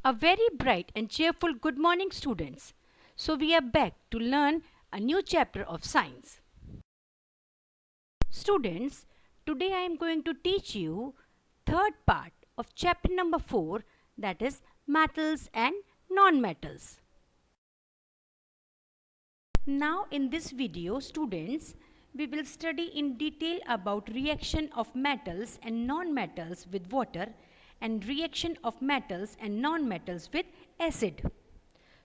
A very bright and cheerful good morning, students. So, we are back to learn a new chapter of science. Students, today I am going to teach you third part of chapter number 4, that is metals and non-metals. Now in this video, students, we will study in detail about reaction of metals and non-metals with water and reaction of metals and non-metals with acid.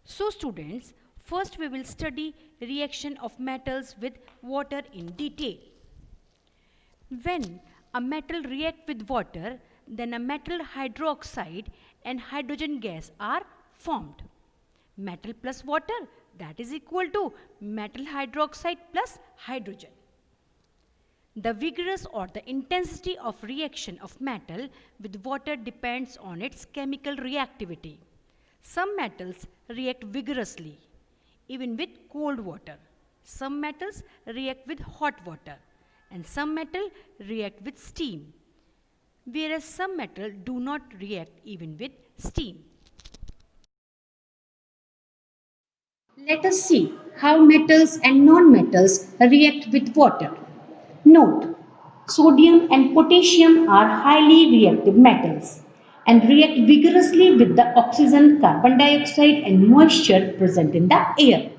So students, first we will study reaction of metals with water in detail. When a metal react with water, then a metal hydroxide and hydrogen gas are formed. Metal plus water, that is equal to metal hydroxide plus hydrogen. The vigorous or the intensity of reaction of metal with water depends on its chemical reactivity. Some metals react vigorously, even with cold water. Some metals react with hot water, and some metal react with steam, whereas some metal do not react even with steam. Let us see how metals and non-metals react with water. Note, sodium and potassium are highly reactive metals and react vigorously with the oxygen, carbon dioxide and moisture present in the air,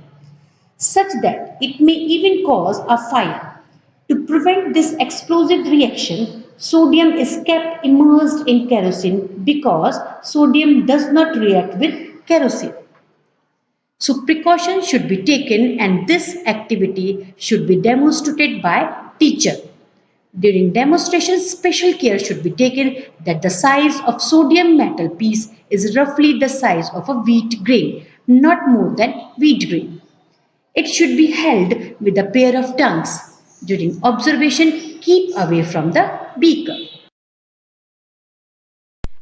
such that it may even cause a fire. To prevent this explosive reaction, sodium is kept immersed in kerosene because sodium does not react with kerosene. So precautions should be taken and this activity should be demonstrated by teacher. During demonstration, special care should be taken that the size of sodium metal piece is roughly the size of a wheat grain, not more than wheat grain. It should be held with a pair of tongues. During observation, keep away from the beaker.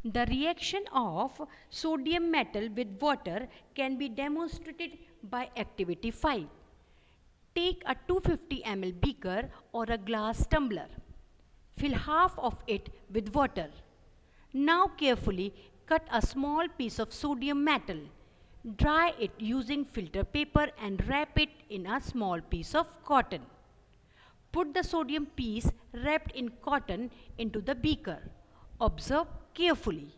The reaction of sodium metal with water can be demonstrated by activity 5. Take a 250 ml beaker or a glass tumbler. Fill half of it with water. Now carefully cut a small piece of sodium metal. Dry it using filter paper and wrap it in a small piece of cotton. Put the sodium piece wrapped in cotton into the beaker. Observe carefully.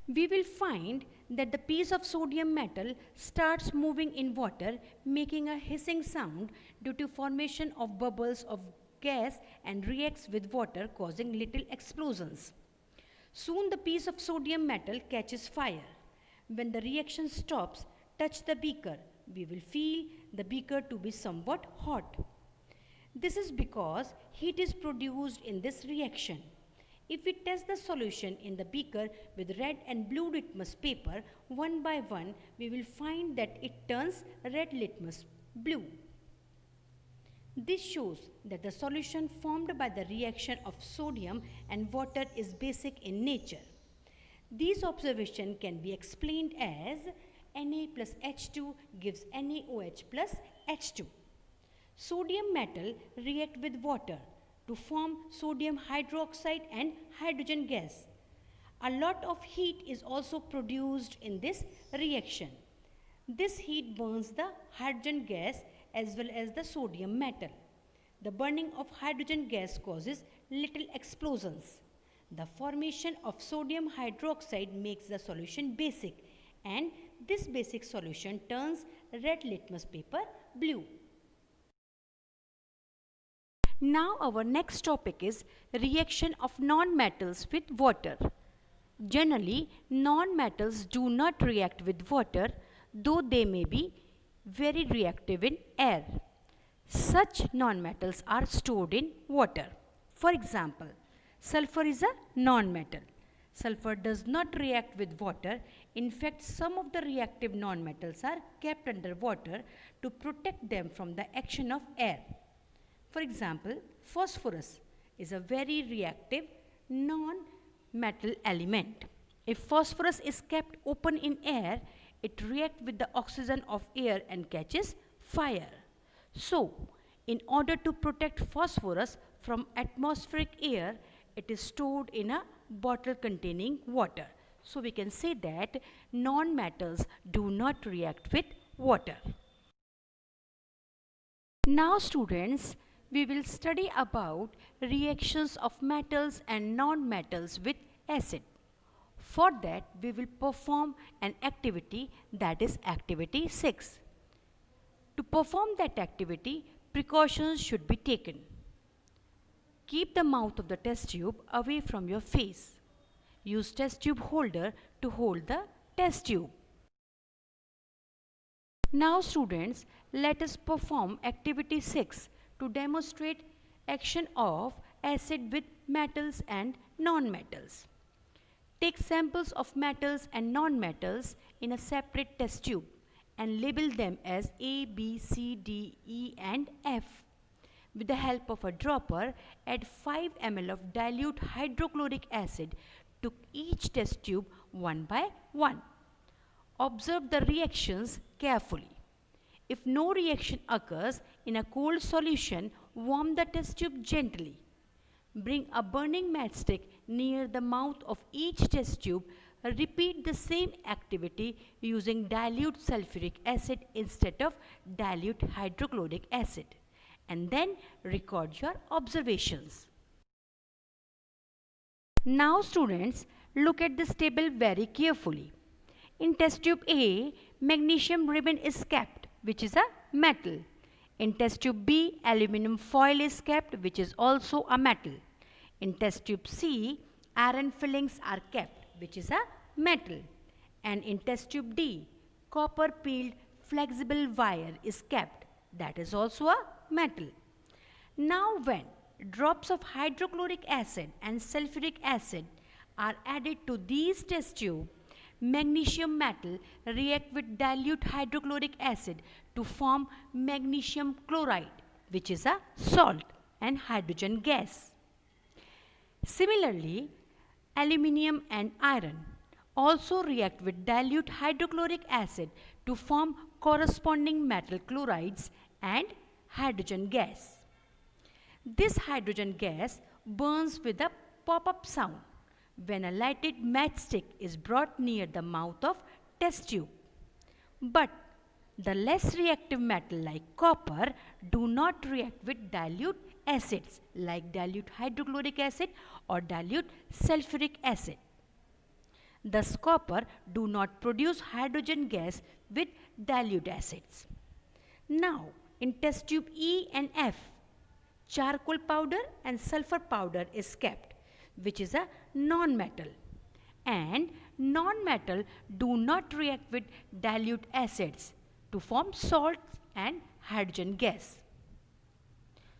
We will find that the piece of sodium metal starts moving in water, making a hissing sound due to formation of bubbles of gas and reacts with water, causing little explosions. Soon the piece of sodium metal catches fire. When the reaction stops, touch the beaker. We will feel the beaker to be somewhat hot. This is because heat is produced in this reaction. If we test the solution in the beaker with red and blue litmus paper one by one, we will find that it turns red litmus blue. This shows that the solution formed by the reaction of sodium and water is basic in nature. These observations can be explained as Na plus H2 gives NaOH plus H2. Sodium metal react with water to form sodium hydroxide and hydrogen gas. A lot of heat is also produced in this reaction. This heat burns the hydrogen gas as well as the sodium metal. The burning of hydrogen gas causes little explosions. The formation of sodium hydroxide makes the solution basic, and this basic solution turns red litmus paper blue. Now our next topic is reaction of non-metals with water. Generally, non-metals do not react with water, though they may be very reactive in air. Such non-metals are stored in water. For example, sulfur is a non-metal. Sulfur does not react with water. In fact, some of the reactive non-metals are kept under water to protect them from the action of air. For example, phosphorus is a very reactive non-metal element. If phosphorus is kept open in air, it reacts with the oxygen of air and catches fire. So, in order to protect phosphorus from atmospheric air, it is stored in a bottle containing water. So we can say that non-metals do not react with water. Now students, we will study about reactions of metals and non-metals with acid. For that, we will perform an activity, that is activity 6. To perform that activity, precautions should be taken. Keep the mouth of the test tube away from your face. Use test tube holder to hold the test tube. Now students, let us perform activity 6 to demonstrate action of acid with metals and non-metals. Take samples of metals and non-metals in a separate test tube and label them as A, B, C, D, E and F. With the help of a dropper, add 5 ml of dilute hydrochloric acid to each test tube one by one. Observe the reactions carefully. If no reaction occurs in a cold solution, warm the test tube gently. Bring a burning matchstick near the mouth of each test tube. Repeat the same activity using dilute sulfuric acid instead of dilute hydrochloric acid. And then record your observations. Now students, look at this table very carefully. In test tube A, magnesium ribbon is kept, which is a metal. In test tube B, aluminum foil is kept, which is also a metal. In test tube C, iron fillings are kept, which is a metal. And in test tube D, copper peeled flexible wire is kept, that is also a metal. Now when drops of hydrochloric acid and sulfuric acid are added to these test tubes, magnesium metal react with dilute hydrochloric acid to form magnesium chloride, which is a salt and hydrogen gas. Similarly, aluminium and iron also react with dilute hydrochloric acid to form corresponding metal chlorides and hydrogen gas. This hydrogen gas burns with a pop-up sound when a lighted matchstick is brought near the mouth of test tube. But the less reactive metal like copper do not react with dilute acids like dilute hydrochloric acid or dilute sulfuric acid. Thus copper do not produce hydrogen gas with dilute acids. Now in test tube E and F, charcoal powder and sulfur powder is kept, which is a non-metal, and non-metal do not react with dilute acids to form salts and hydrogen gas.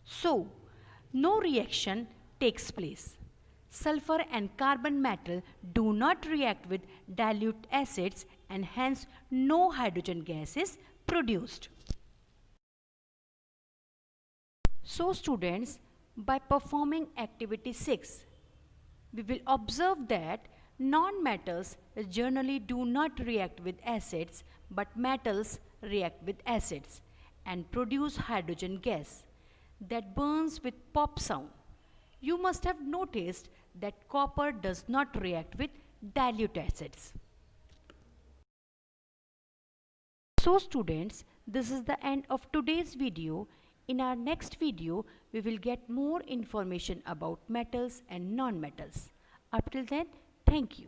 So, no reaction takes place. Sulfur and carbon metal do not react with dilute acids and hence no hydrogen gas is produced. So students, by performing activity 6, we will observe that non-metals generally do not react with acids, but metals react with acids and produce hydrogen gas that burns with pop sound. You must have noticed that copper does not react with dilute acids. So students, this is the end of today's video. In our next video, we will get more information about metals and non-metals. Up till then, thank you.